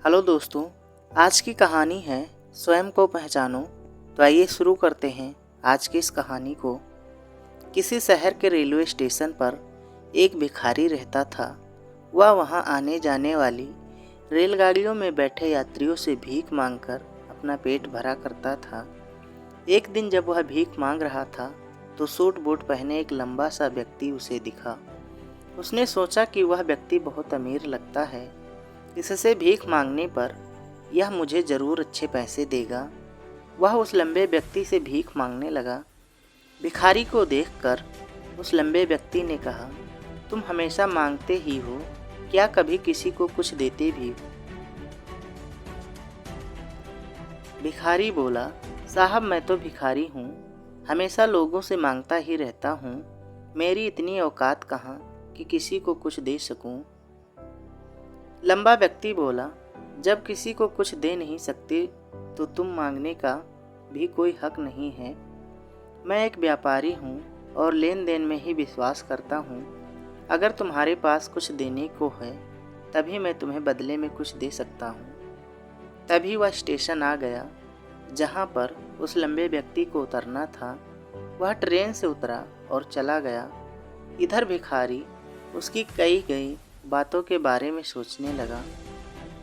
Hello दोस्तों, आज की कहानी है स्वयं को पहचानो। तो आइए शुरू करते हैं आज की इस कहानी को। किसी शहर के रेलवे स्टेशन पर एक भिखारी रहता था। वह वहां आने जाने वाली रेलगाड़ियों में बैठे यात्रियों से भीख मांगकर अपना पेट भरा करता था। एक दिन जब वह भीख मांग रहा था तो सूट बूट पहने एक लंबा सा व्यक्ति उसे दिखा। उसने सोचा कि वह व्यक्ति बहुत अमीर लगता है, इससे भीख मांगने पर यह मुझे ज़रूर अच्छे पैसे देगा। वह उस लंबे व्यक्ति से भीख मांगने लगा। भिखारी को देखकर उस लंबे व्यक्ति ने कहा, तुम हमेशा मांगते ही हो, क्या कभी किसी को कुछ देते भी? भिखारी बोला, साहब मैं तो भिखारी हूँ, हमेशा लोगों से मांगता ही रहता हूँ। मेरी इतनी औकात कहाँ कि किसी को कुछ दे सकूँ। लंबा व्यक्ति बोला, जब किसी को कुछ दे नहीं सकते तो तुम मांगने का भी कोई हक नहीं है। मैं एक व्यापारी हूँ और लेन देन में ही विश्वास करता हूँ। अगर तुम्हारे पास कुछ देने को है तभी मैं तुम्हें बदले में कुछ दे सकता हूँ। तभी वह स्टेशन आ गया जहाँ पर उस लंबे व्यक्ति को उतरना था। वह ट्रेन से उतरा और चला गया। इधर भिखारी उसकी कही गई बातों के बारे में सोचने लगा।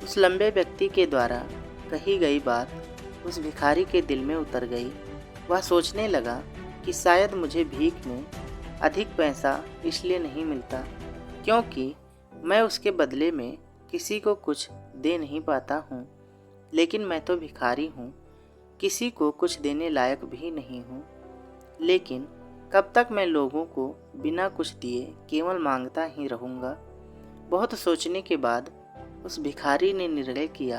उस लंबे व्यक्ति के द्वारा कही गई बात उस भिखारी के दिल में उतर गई। वह सोचने लगा कि शायद मुझे भीख में अधिक पैसा इसलिए नहीं मिलता क्योंकि मैं उसके बदले में किसी को कुछ दे नहीं पाता हूँ। लेकिन मैं तो भिखारी हूँ, किसी को कुछ देने लायक भी नहीं हूँ। लेकिन कब तक मैं लोगों को बिना कुछ दिए केवल मांगता ही रहूँगा। बहुत सोचने के बाद उस भिखारी ने निर्णय किया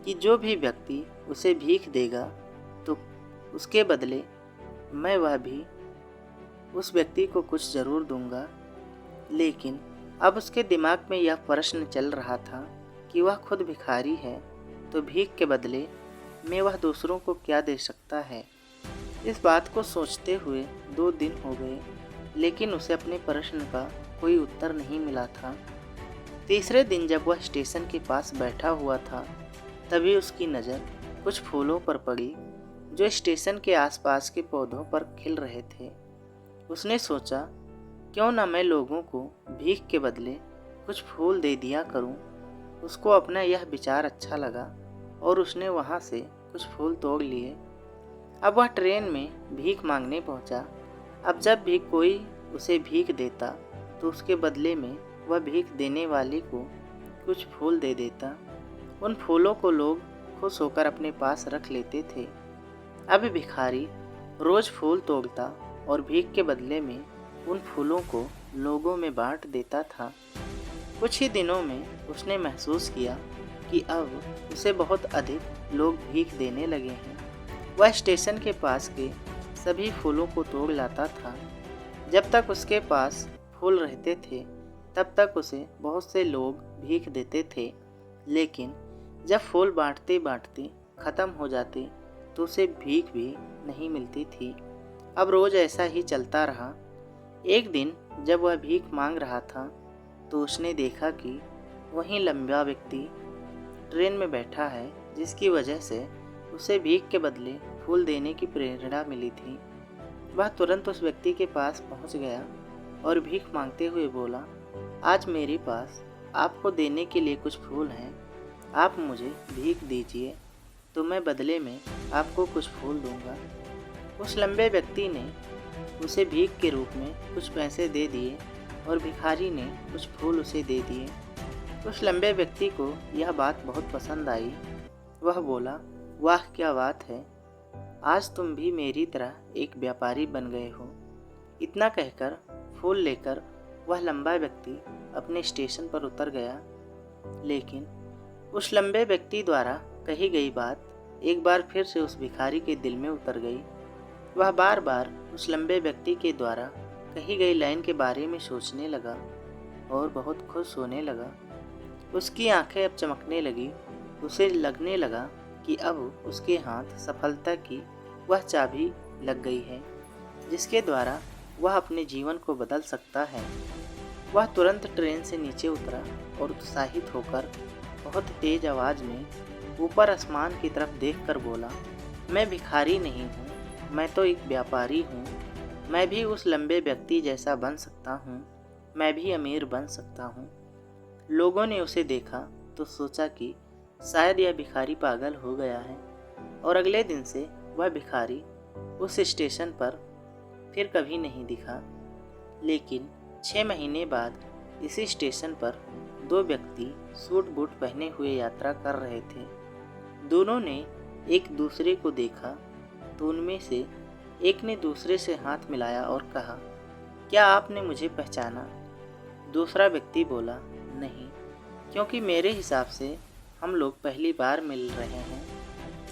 कि जो भी व्यक्ति उसे भीख देगा तो उसके बदले मैं वह भी उस व्यक्ति को कुछ ज़रूर दूंगा। लेकिन अब उसके दिमाग में यह प्रश्न चल रहा था कि वह खुद भिखारी है तो भीख के बदले में वह दूसरों को क्या दे सकता है। इस बात को सोचते हुए 2 दिन हो गए, लेकिन उसे अपने प्रश्न का कोई उत्तर नहीं मिला था। तीसरे दिन जब वह स्टेशन के पास बैठा हुआ था तभी उसकी नज़र कुछ फूलों पर पड़ी जो स्टेशन के आसपास के पौधों पर खिल रहे थे। उसने सोचा, क्यों ना मैं लोगों को भीख के बदले कुछ फूल दे दिया करूं। उसको अपना यह विचार अच्छा लगा और उसने वहां से कुछ फूल तोड़ लिए। अब वह ट्रेन में भीख मांगने पहुंचा। अब जब भी कोई उसे भीख देता तो उसके बदले में वह भीख देने वाले को कुछ फूल दे देता। उन फूलों को लोग खुश होकर अपने पास रख लेते थे। अब भिखारी रोज फूल तोड़ता और भीख के बदले में उन फूलों को लोगों में बांट देता था। कुछ ही दिनों में उसने महसूस किया कि अब उसे बहुत अधिक लोग भीख देने लगे हैं। वह स्टेशन के पास के सभी फूलों को तोड़ लाता था। जब तक उसके पास फूल रहते थे तब तक उसे बहुत से लोग भीख देते थे, लेकिन जब फूल बांटते बांटते ख़त्म हो जाते तो उसे भीख भी नहीं मिलती थी। अब रोज़ ऐसा ही चलता रहा। एक दिन जब वह भीख मांग रहा था तो उसने देखा कि वहीं लंबा व्यक्ति ट्रेन में बैठा है, जिसकी वजह से उसे भीख के बदले फूल देने की प्रेरणा मिली थी। वह तुरंत उस व्यक्ति के पास पहुंच गया और भीख मांगते हुए बोला, आज मेरे पास आपको देने के लिए कुछ फूल हैं, आप मुझे भीख दीजिए तो मैं बदले में आपको कुछ फूल दूंगा। उस लंबे व्यक्ति ने उसे भीख के रूप में कुछ पैसे दे दिए और भिखारी ने कुछ फूल उसे दे दिए। उस लंबे व्यक्ति को यह बात बहुत पसंद आई। वह बोला, वाह क्या बात है, आज तुम भी मेरी तरह एक व्यापारी बन गए हो। इतना कहकर फूल लेकर वह लंबा व्यक्ति अपने स्टेशन पर उतर गया। लेकिन उस लंबे व्यक्ति द्वारा कही गई बात एक बार फिर से उस भिखारी के दिल में उतर गई। वह बार बार उस लंबे व्यक्ति के द्वारा कही गई लाइन के बारे में सोचने लगा और बहुत खुश होने लगा। उसकी आंखें अब चमकने लगी। उसे लगने लगा कि अब उसके हाथ सफलता की वह चाबी लग गई है जिसके द्वारा वह अपने जीवन को बदल सकता है। वह तुरंत ट्रेन से नीचे उतरा और उत्साहित होकर बहुत तेज आवाज़ में ऊपर आसमान की तरफ देखकर बोला, मैं भिखारी नहीं हूँ, मैं तो एक व्यापारी हूँ। मैं भी उस लंबे व्यक्ति जैसा बन सकता हूँ, मैं भी अमीर बन सकता हूँ। लोगों ने उसे देखा तो सोचा कि शायद यह भिखारी पागल हो गया है, और अगले दिन से वह भिखारी उस स्टेशन पर फिर कभी नहीं दिखा। लेकिन 6 महीने बाद इसी स्टेशन पर दो व्यक्ति सूट बूट पहने हुए यात्रा कर रहे थे। दोनों ने एक दूसरे को देखा तो उनमें से एक ने दूसरे से हाथ मिलाया और कहा, क्या आपने मुझे पहचाना? दूसरा व्यक्ति बोला, नहीं, क्योंकि मेरे हिसाब से हम लोग पहली बार मिल रहे हैं।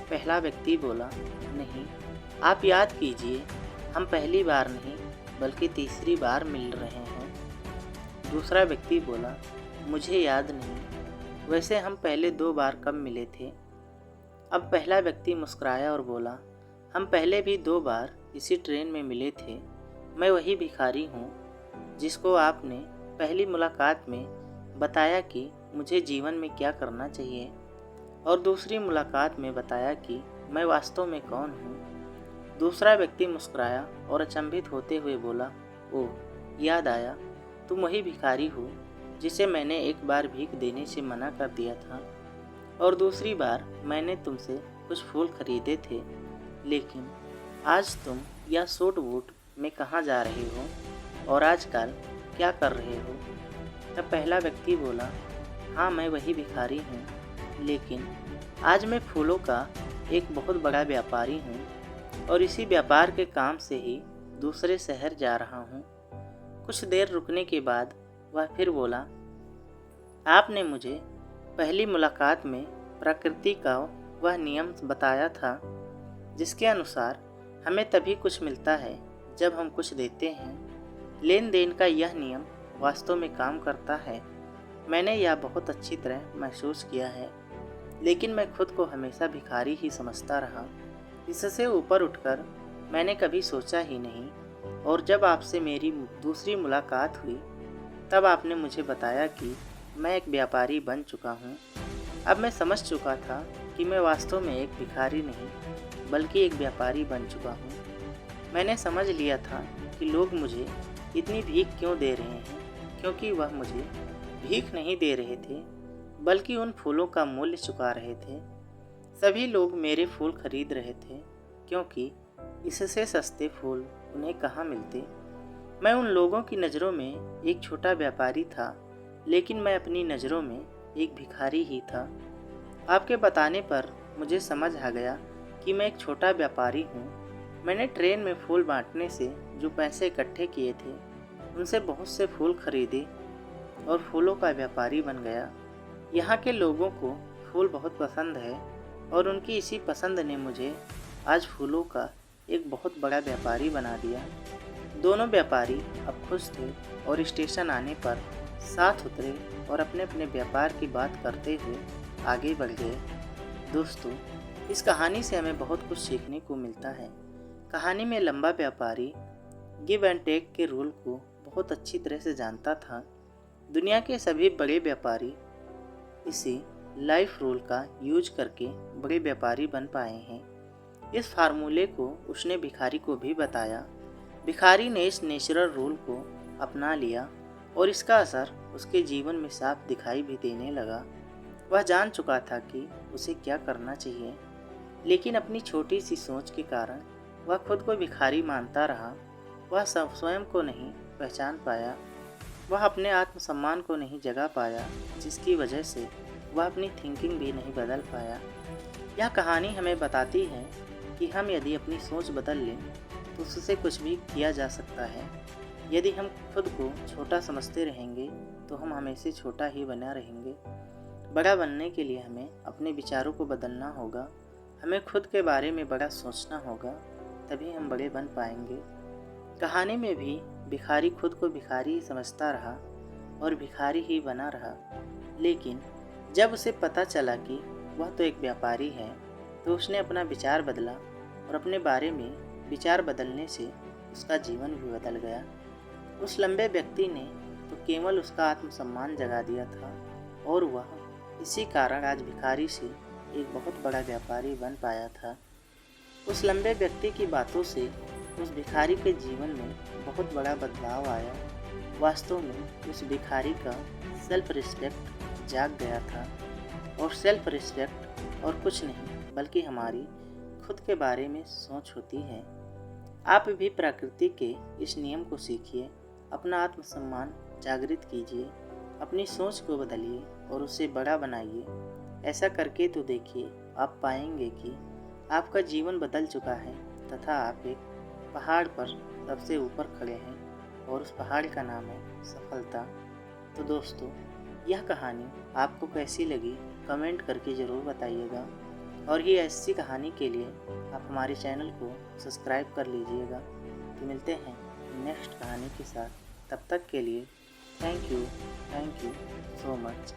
पहला व्यक्ति बोला, नहीं, आप याद कीजिए, हम पहली बार नहीं बल्कि तीसरी बार मिल रहे हैं। दूसरा व्यक्ति बोला, मुझे याद नहीं, वैसे हम पहले 2 बार कब मिले थे? अब पहला व्यक्ति मुस्कुराया और बोला, हम पहले भी 2 बार इसी ट्रेन में मिले थे। मैं वही भिखारी हूँ जिसको आपने पहली मुलाकात में बताया कि मुझे जीवन में क्या करना चाहिए, और दूसरी मुलाकात में बताया कि मैं वास्तव में कौन हूँ। दूसरा व्यक्ति मुस्कुराया और अचंभित होते हुए बोला, ओह, याद आया, तुम वही भिखारी हो जिसे मैंने एक बार भीख देने से मना कर दिया था, और दूसरी बार मैंने तुमसे कुछ फूल खरीदे थे। लेकिन आज तुम यह सूट बूट में कहाँ जा रहे हो, और आजकल क्या कर रहे हो? तब पहला व्यक्ति बोला, हाँ, मैं वही भिखारी हूँ, लेकिन आज मैं फूलों का एक बहुत बड़ा व्यापारी हूँ, और इसी व्यापार के काम से ही दूसरे शहर जा रहा हूँ। कुछ देर रुकने के बाद वह फिर बोला, आपने मुझे पहली मुलाकात में प्रकृति का वह नियम बताया था जिसके अनुसार हमें तभी कुछ मिलता है जब हम कुछ देते हैं। लेन देन का यह नियम वास्तव में काम करता है। मैंने यह बहुत अच्छी तरह महसूस किया है, लेकिन मैं खुद को हमेशा भिखारी ही समझता रहा। इससे ऊपर उठकर मैंने कभी सोचा ही नहीं, और जब आपसे मेरी दूसरी मुलाकात हुई तब आपने मुझे बताया कि मैं एक व्यापारी बन चुका हूँ। अब मैं समझ चुका था कि मैं वास्तव में एक भिखारी नहीं बल्कि एक व्यापारी बन चुका हूँ। मैंने समझ लिया था कि लोग मुझे इतनी भीख क्यों दे रहे हैं, क्योंकि वह मुझे भीख नहीं दे रहे थे बल्कि उन फूलों का मूल्य चुका रहे थे। सभी लोग मेरे फूल खरीद रहे थे क्योंकि इससे सस्ते फूल उन्हें कहाँ मिलते। मैं उन लोगों की नज़रों में एक छोटा व्यापारी था, लेकिन मैं अपनी नज़रों में एक भिखारी ही था। आपके बताने पर मुझे समझ आ गया कि मैं एक छोटा व्यापारी हूँ। मैंने ट्रेन में फूल बांटने से जो पैसे इकट्ठे किए थे उनसे बहुत से फूल खरीदे और फूलों का व्यापारी बन गया। यहाँ के लोगों को फूल बहुत पसंद है, और उनकी इसी पसंद ने मुझे आज फूलों का एक बहुत बड़ा व्यापारी बना दिया। दोनों व्यापारी अब खुश थे और स्टेशन आने पर साथ उतरे और अपने अपने व्यापार की बात करते हुए आगे बढ़ गए। दोस्तों, इस कहानी से हमें बहुत कुछ सीखने को मिलता है। कहानी में लंबा व्यापारी गिव एंड टेक के रूल को बहुत अच्छी तरह से जानता था। दुनिया के सभी बड़े व्यापारी इसी लाइफ रूल का यूज करके बड़े व्यापारी बन पाए हैं। इस फार्मूले को उसने भिखारी को भी बताया। भिखारी ने इस नेचुरल रूल को अपना लिया और इसका असर उसके जीवन में साफ दिखाई भी देने लगा। वह जान चुका था कि उसे क्या करना चाहिए, लेकिन अपनी छोटी सी सोच के कारण वह खुद को भिखारी मानता रहा। वह स्वयं को नहीं पहचान पाया, वह अपने आत्मसम्मान को नहीं जगा पाया, जिसकी वजह से वह अपनी थिंकिंग भी नहीं बदल पाया। यह कहानी हमें बताती है कि हम यदि अपनी सोच बदल लें तो उससे कुछ भी किया जा सकता है। यदि हम खुद को छोटा समझते रहेंगे तो हम हमेशा छोटा ही बना रहेंगे। बड़ा बनने के लिए हमें अपने विचारों को बदलना होगा, हमें खुद के बारे में बड़ा सोचना होगा, तभी हम बड़े बन पाएंगे। कहानी में भी भिखारी खुद को भिखारी ही समझता रहा और भिखारी ही बना रहा, लेकिन जब उसे पता चला कि वह तो एक व्यापारी है तो उसने अपना विचार बदला, और अपने बारे में विचार बदलने से उसका जीवन भी बदल गया। उस लंबे व्यक्ति ने तो केवल उसका आत्मसम्मान जगा दिया था, और वह इसी कारण आज भिखारी से एक बहुत बड़ा व्यापारी बन पाया था। उस लंबे व्यक्ति की बातों से उस भिखारी के जीवन में बहुत बड़ा बदलाव आया। वास्तव में उस भिखारी का सेल्फ रिस्पेक्ट जाग गया था। और सेल्फ रिस्पेक्ट और कुछ नहीं बल्कि हमारी खुद के बारे में सोच होती है। आप भी प्रकृति के इस नियम को सीखिए, अपना आत्मसम्मान जागृत कीजिए, अपनी सोच को बदलिए और उसे बड़ा बनाइए। ऐसा करके तो देखिए, आप पाएंगे कि आपका जीवन बदल चुका है तथा आप एक पहाड़ पर सबसे ऊपर खड़े हैं और उस पहाड़ का नाम है सफलता। तो दोस्तों, यह कहानी आपको कैसी लगी कमेंट करके ज़रूर बताइएगा। और ये ऐसी कहानी के लिए आप हमारे चैनल को सब्सक्राइब कर लीजिएगा। तो मिलते हैं नेक्स्ट कहानी के साथ। तब तक के लिए थैंक यू सो मच।